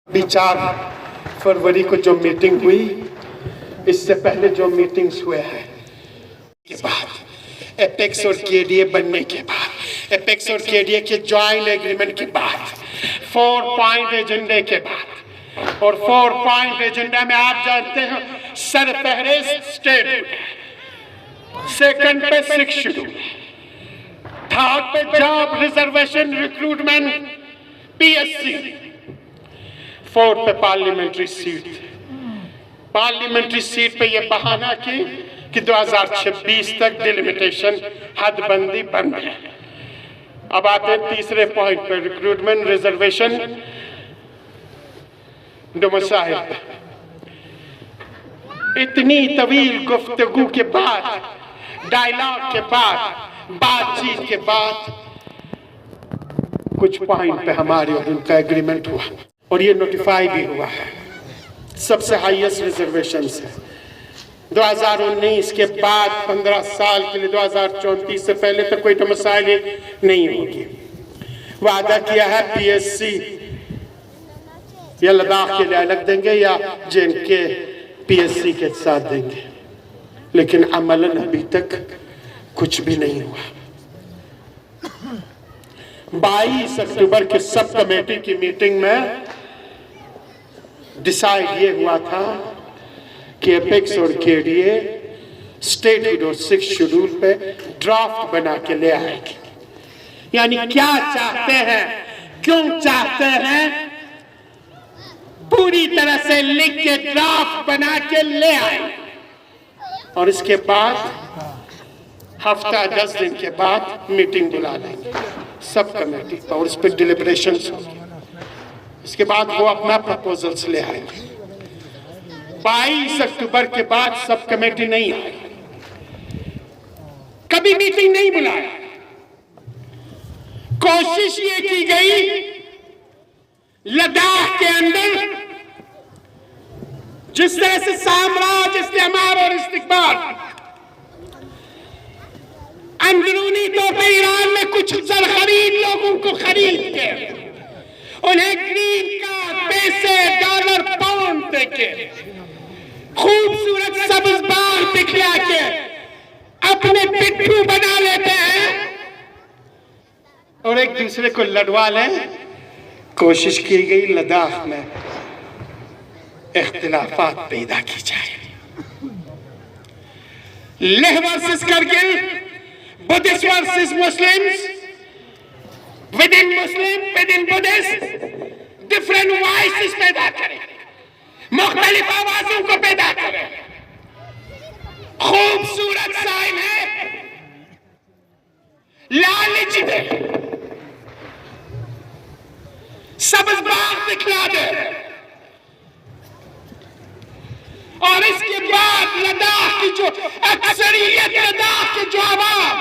अभी 4 फरवरी को जो मीटिंग हुई, इससे पहले जो मीटिंग्स हुए हैं के बाद, एपेक्स और केडीए बनने के बाद, एपेक्स और केडीए के जॉइंट एग्रीमेंट के बाद, 4 पॉइंट एजेंडे के बाद, और 4 पॉइंट एजेंडा में आप जानते हैं सरफहरिस्त स्टेट, सेकंड पे 6 शेड्यूल, थर्ड पे job reservation recruitment PSC, fourth पे पार्लियामेंट्री सीट। पार्लियामेंट्री सीट पे ये बहाना कि 2026 तक डिलिमिटेशन हदबंदी बंद है। अब आते हैं तीसरे पॉइंट पे, रिक्रूटमेंट रिजर्वेशन डोमिसाइल। इतनी तवील गुफ्तगू के बाद, डायलॉग के बाद, बातचीत के बाद कुछ पॉइंट पे हमारे और उनका एग्रीमेंट हुआ और ये नोटिफाई भी हुआ है। सबसे हाईएस्ट रिजर्वेशंस है 2019 के बाद 15 साल के लिए, 2034 से पहले तक कोई डोमिसाइल नहीं होगी। वादा किया है पीएससी या लद्दाख के लिए अलग देंगे या जेएनके पीएससी के साथ देंगे, लेकिन अमलन अभी तक कुछ भी नहीं हुआ। 22 अक्टूबर के सब कमेटी की मीटिंग में डिसाइड ये हुआ था कि एपेक्स और केडीए स्टेटहुड और 6 शेड्यूल पे ड्राफ्ट बना के ले आएगी। यानी क्या चाहते हैं, क्यों चाहते हैं, पूरी तरह से लिख के ड्राफ्ट बना के ले आए और इसके बाद हफ्ता 10 दिन के बाद मीटिंग बुला लेंगे सब कमेटी और उस पर डिलिब्रेशंस होंगे। इसके बाद वो अपना प्रपोजल्स ले आएंगे। 22 अक्टूबर के बाद सब कमेटी नहीं आई, कभी मीटिंग नहीं बुलाया। कोशिश ये की गई लद्दाख के अंदर जिस तरह से साम्राज्य, इस्तेमार और इस्तिकबार अंदरूनी तौर पर ईरान में कुछ सरखरीद लोगों को खरीद के उन्हें ग्रीन कार्ड, पैसे, डॉलर, पाउंड देके, खूबसूरत सब्ज बाग दिखला के अपने पिट्ठू बना लेते हैं और एक दूसरे को लड़वा लें। कोशिश की गई लद्दाख में इख्तिलाफात पैदा की जाए। Leh versus Kargil, Buddhist versus Muslims, within Muslim, within Buddhist, different voices पैदा करें, मुख्तलिफ आवाजों को पैदा करें। खूबसूरत साइन है, लालच दे, सब्ज बाग दिखला दे और इसके बाद लद्दाख की जो अक्सरियत, लद्दाख के जो आवाम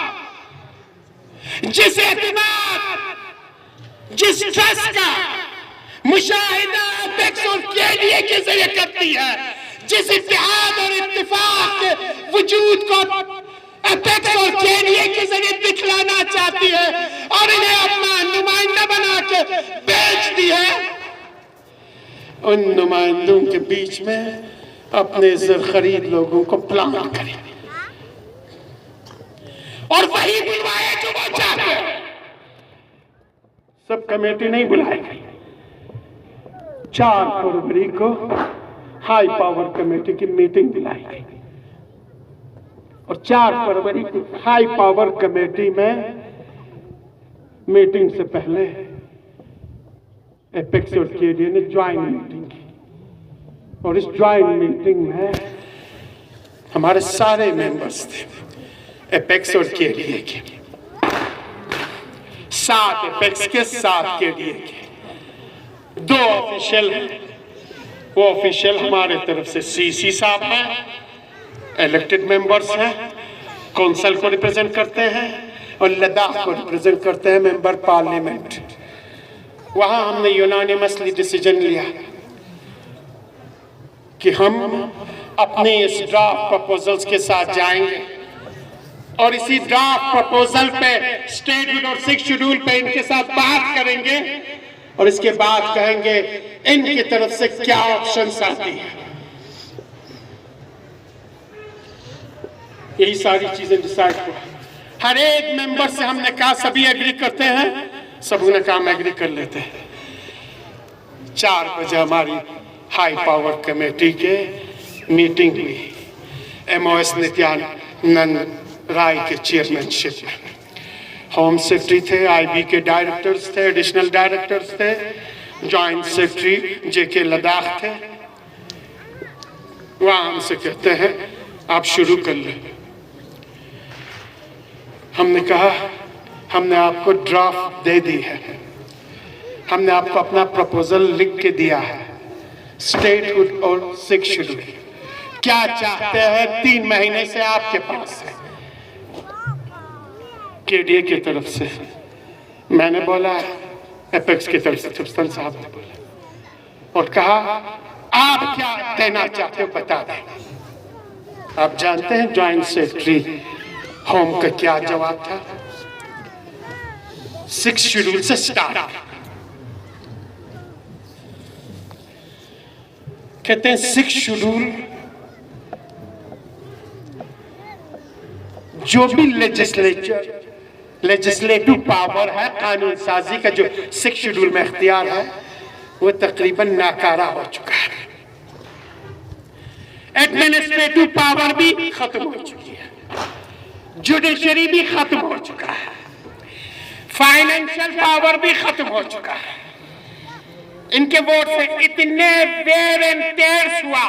जिस एतमाद, जिस ट्रस्ट का मुशाहिदा एपेक्स और केडीए के जरिए करती है, जिस इत्तेहाद और इत्तेफाक के वजूद को एपेक्स और केडीए के जरिए दिखलाना चाहती है और इन्हें अपना नुमाइंदा बना के बेचती है, उन नुमाइंदों के बीच में अपने ज़रख़रीद लोगों को प्लान करें और वही बुलवाए जो वो चाहते हैं। सब कमेटी नहीं बुलाई गई। 4 फरवरी को हाई पावर कमेटी की मीटिंग बुलाई गई और 4 फरवरी की हाई पावर कमेटी में मीटिंग से पहले एपेक्स और केडीए ने ज्वाइंट मीटिंग की और इस ज्वाइंट मीटिंग में हमारे सारे मेंबर्स थे एपेक्स और केडीए के, 7 एपेक्स के, 7 केडीए के। 2 ऑफिशियल हैं, वो ऑफिशियल हमारे तरफ से सीसी साहब हैं, इलेक्टेड मेंबर्स हैं, कौंसिल को रिप्रेजेंट करते हैं और लद्दाख को रिप्रेजेंट करते हैं मेंबर पार्लियामेंट। वहां हमने यूनानिमसली डिसीजन लिया कि हम अपने इस ड्राफ्ट प्रपोजल्स के साथ जाएंगे और इसी ड्राफ्ट प्रपोजल पे स्टेटहुड और 6 शेड्यूल पे इनके साथ बात करेंगे और इसके बाद कहेंगे इनकी तरफ से क्या ऑप्शंस आती है। यही सारी चीजें डिसाइड हुआ। हर एक मेंबर से हमने कहा सभी एग्री करते हैं, सबों ने कहा हम एग्री कर लेते हैं। 4 बजे हमारी हाई पावर कमेटी के मीटिंग हुई MOS नित्यानंद राय के चेयरमैनशिप में। होम सेक्रेटरी थे, IB के डायरेक्टर्स थे, एडिशनल डायरेक्टर्स थे, जॉइंट सेक्रेटरी JK लद्दाख थे। वहाँ हमसे कहते हैं आप शुरू कर लें। हमने कहा हमने आपको ड्राफ्ट दे दी है, हमने आपको अपना प्रपोजल लिख के दिया है, स्टेटहुड और 6 शेड्यूल क्या चाहते हैं 3 महीने से आपके पास है। KDA की तरफ से मैंने बोला, एपेक्स की तरफ से चुप्तन साहब ने बोला और कहा आप क्या देना चाहते हो बता दें। आप जानते हैं जॉइंट सेक्रेटरी होम का क्या जवाब था? 6 शेड्यूल से स्टार्ट। कहते हैं 6 शेड्यूल जो भी लेजिस्लेटिव पावर है, कानून साजी का जो 6 शेड्यूल में इख्तियार है, वो तकरीबन नाकारा हो चुका है। एडमिनिस्ट्रेटिव पावर भी खत्म हो चुकी है, जुडिशरी भी खत्म हो चुका है, फाइनेंशियल पावर भी खत्म हो चुका है। इनके वोट से इतने वेर एंड टेयर्स हुआ,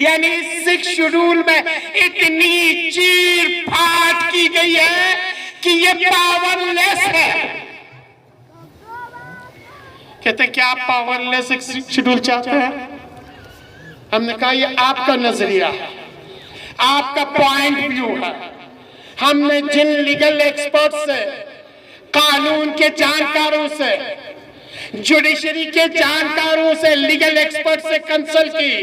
यानी 6 शेड्यूल में इतनी चीर फाड़ की गई है कि ये पावरलेस है। कहते क्या आप पावरलेस शेड्यूल चाहते हैं? हमने कहा ये आपका नजरिया है, आपका पॉइंट व्यू है। हमने जिन लीगल एक्सपर्ट से, कानून के जानकारों से, जुडिशरी के जानकारों से, लीगल एक्सपर्ट से कंसल्ट की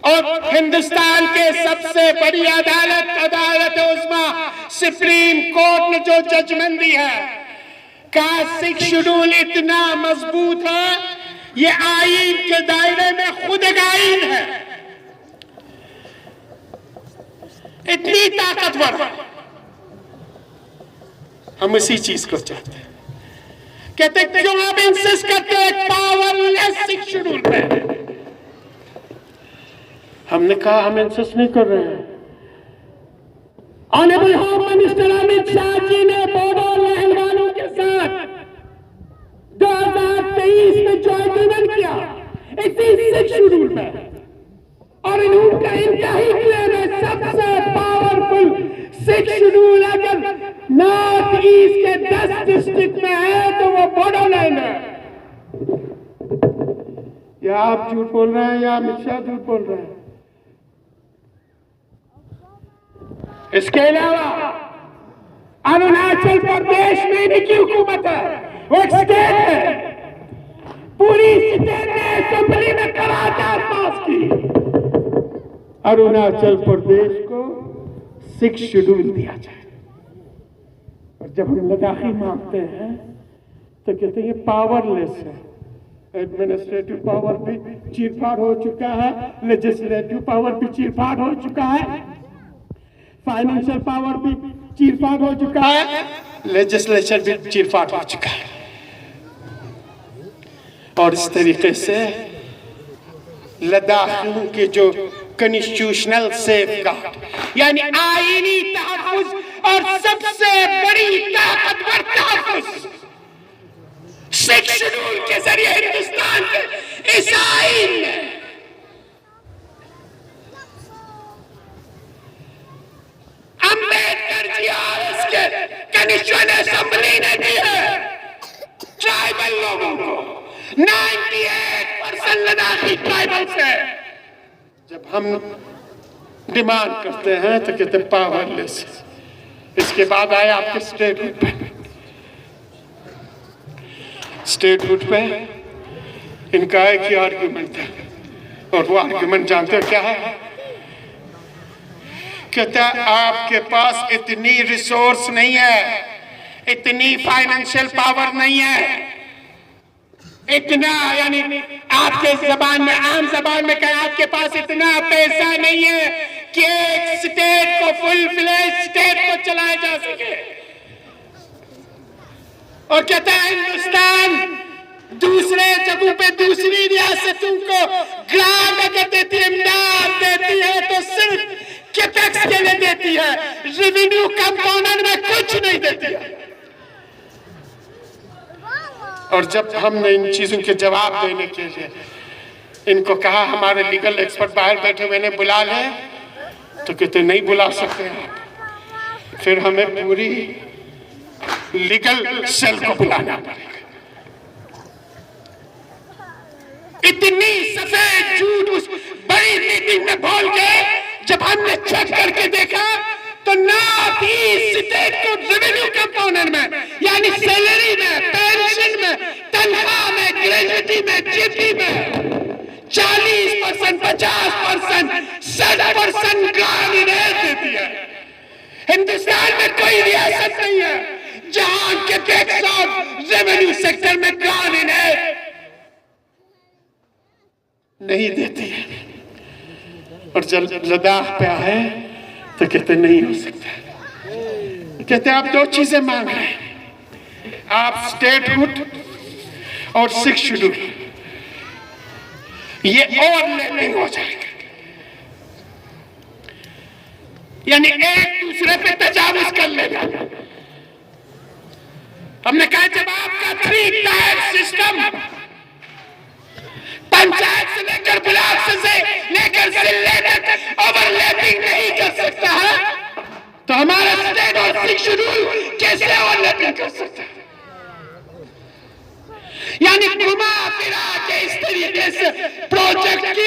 और हिंदुस्तान के सबसे बड़ी अदालत उस्मा सुप्रीम कोर्ट ने जो जजमेंट दी है, का 6 शेड्यूल इतना मजबूत है, ये आईन के दायरे में खुद एक आईन है, इतनी ताकतवर। हम इसी चीज को चाहते हैं। कहते क्यों आप इंसिस्ट करते हैं पावरलेस 6 शेड्यूल पे? हमने कहा हम इंसिस्ट नहीं कर रहे हैं। Honourable home minister Amit Shah ji ने बोडोलैंड वालों के साथ 2023 में जो एग्रीमेंट किया इसी 6 शेड्यूल में, और इनका ही क्लेम है सबसे पावरफुल 6 शेड्यूल अगर नॉर्थ ईस्ट के 10 डिस्ट्रिक्ट में है तो वो बोडोलैंड है। या आप झूठ बोल रहे हैं या अमित शाह झूठ बोल रहे हैं? इसके अलावा अरुणाचल प्रदेश में भी की हुकूमत है, वो एक स्टेट है, पूरी स्टेट ने असेंबली में करार पास की, अरुणाचल प्रदेश को 6 शेड्यूल दिया जाए। और जब हम लद्दाखी मांगते हैं तो कहते हैं ये पावरलेस है। एडमिनिस्ट्रेटिव पावर भी चीरफाड़ हो चुका है, लेजिस्लेटिव पावर भी चीरफाड़ हो चुका है, फाइनेंशियल पावर भी चीरफाड़ हो चुका है, लेजिस्लेचर भी चीरफाड़ हो चुका है। और इस तरीके से लद्दाखियों के जो कॉन्स्टिट्यूशनल सेफगार्ड यानी आईनी तहफ़्फ़ुज़ और सबसे बड़ी ताकतवर तहफ़्फ़ुज़ 6 शेड्यूल के जरिए हिंदुस्तान के इस आईन ने अम्बेडकर जी और उसके कॉन्स्टिट्यूशन असेंबली ने दी है ट्राइबल लोगों को। 98% लद्दाखी ट्राइबल से। जब हम डिमांड करते हैं तो कहते पावरलेस। इसके बाद आए आपके स्टेटहुड पे। स्टेटहुड पे इनका एक ही आर्ग्यूमेंट है, और वो आर्ग्यूमेंट जानते हो क्या है? कहता है आपके पास इतनी रिसोर्स नहीं है, इतनी फाइनेंशियल पावर नहीं है, इतना, यानी आपके जबान में, आम जबान में कहें, आपके पास इतना पैसा नहीं है कि एक स्टेट को, फुल फ्लेज स्टेट को चलाया जा सके। और कहता है हिंदुस्तान दूसरे जगहों पे दूसरी रियासतों को ग्रांट अगर देती है, इमदाद देती है, तो सिर्फ कैपेक्स के लिए देती है, रेवेन्यू कंपोनेंट में कुछ नहीं देती है। और जब हमने इन चीजों के जवाब देने के लिए इनको कहा, हमारे लीगल एक्सपर्ट बाहर बैठे हुए ने बुला ले, तो कहते नहीं बुला सकते आप। फिर हमें पूरी लीगल सेल को बुलाना पड़ेगा। इतनी सफेद झूठ उस बड़ी मीटिंग में बोल गए। जब हमने चेक करके देखा तो नॉर्थ ईस्ट स्टेट को रेवेन्यू कंपोनेंट में, यानी सैलरी में, पेंशन में, तनख्वाह में, ग्रेजुएटी में, जीपी में 40%, 50%, 60% ग्रांट देती है। हिंदुस्तान में कोई रियासत नहीं है जहां के टैक्स और रेवेन्यू सेक्टर में ग्रांट नहीं देती है। और जब लद्दाख पे आए तो कहते नहीं हो सकता। कहते आप दो चीजें मांग रहे हैं, आप स्टेटहुड और 6 शेड्यूल, ये ओवरलैपिंग हो जाएगा, यानी एक दूसरे पे तजावुज कर लेगा। हमने कहा जब आपका 3 टायर सिस्टम पंचायत से लेकर ब्लॉक से लेकर जिले तक ओवरलैपिंग नहीं कर सकता है, तो हमारा स्टेट और 6 शेड्यूल कैसे ओवरलैपिंग कर सकता है? यानी घुमा फिरा के इस तरीके से प्रोजेक्ट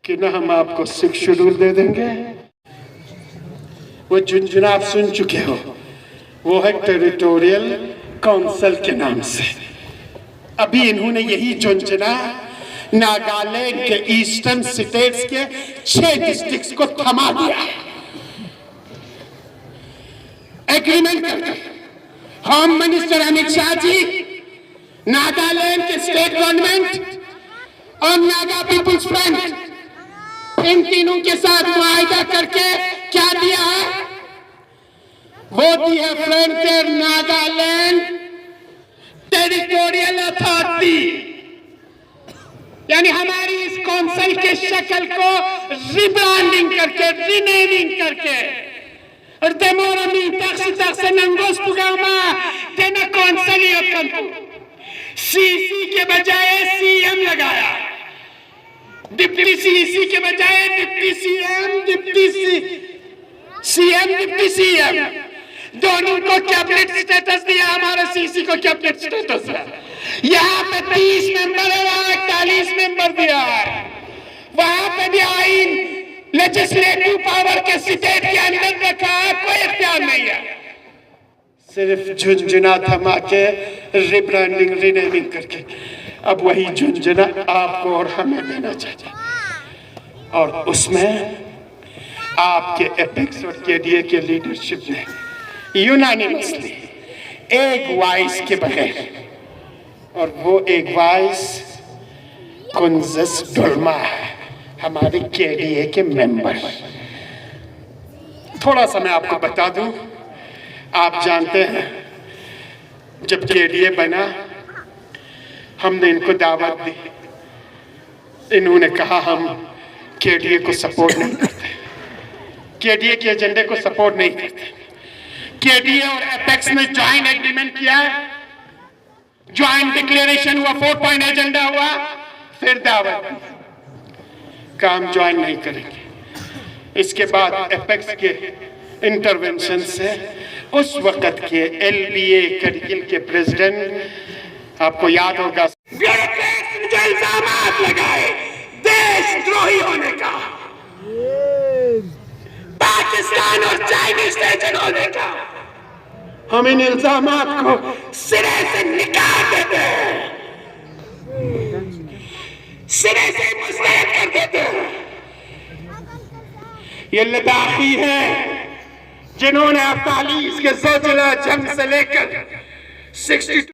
कि ना हम आपको 6 शेड्यूल दे देंगे। वो झुंझुना आप सुन चुके हो, वो है टेरिटोरियल काउंसिल के नाम से। अभी इन्होंने यही झुंझुना नागालैंड के ईस्टर्न स्टेट्स के 6 डिस्ट्रिक्ट्स को थमा दिया एग्रीमेंट करके। होम मिनिस्टर अमित शाह जी, नागालैंड के स्टेट गवर्नमेंट और नागा पीपुल्स फ्रंट, इन तीनों के साथ मुआहदा करके क्या दिया है? वो दी है फ्रंटियर नागालैंड टेरिटोरियल अथॉरिटी, यानी हमारी इस काउंसिल के शक्ल को रिब्रांडिंग करके, रीनेमिंग करके, और डेमोरमी तक्स नंगोस पुगामा तेना काउंसिल सीसी के बजाय सीएम लगाया, डिप्टी सीसी के बजाय deputy CM, deputy CM, deputy CM, दोनों को कैबिनेट स्टेटस दिया। हमारे सीसी को कैबिनेट स्टेटस है। यहाँ पे 30 मेंबर है, वहां 41 मेंबर दिया है। वहां पे भी आइन लेजिस्लेटिव पावर के स्टेट के अंदर रखा है, कोई इख्तियार नहीं है। सिर्फ झुंझुना थमा के, रिब्रांडिंग, रीनेमिंग करके अब वही झुंझुना आपको और हमें देना चाहिए। और उसमें आपके एपेक्स और केडीए के लीडरशिप ने यूनानिमसली एक वॉइस के बगैर, और वो एक वॉइस कुंजस डुल्मा है, हमारे केडीए के मेंबर। थोड़ा सा मैं आपको बता दूं, आप जानते हैं जब केडीए बना हमने इनको दावत दी, इन्होंने कहा हम केडीए को सपोर्ट नहीं करते, केडीए के एजेंडे को सपोर्ट नहीं करते। केडीए और एपेक्स ने ज्वाइंट एग्रीमेंट किया, ज्वाइंट डिक्लेरेशन हुआ, 4 पॉइंट एजेंडा हुआ, फिर दावत काम ज्वाइन नहीं करेंगे। इसके बाद एपेक्स के इंटरवेंशन से उस वक्त के एलबीए करगिल के प्रेसिडेंट, आपको याद होगा, जो इल्जाम लगाए देशद्रोही होने का, पाकिस्तान और चाइनीज एजेंट होने का, हम इन इल्जामात को सिरे से निकाल देते हैं, सिरे से मुस्तरद कर देते हैं। ये लद्दाखी है जिन्होंने 48 के ज़ोजिला जंग से लेकर 62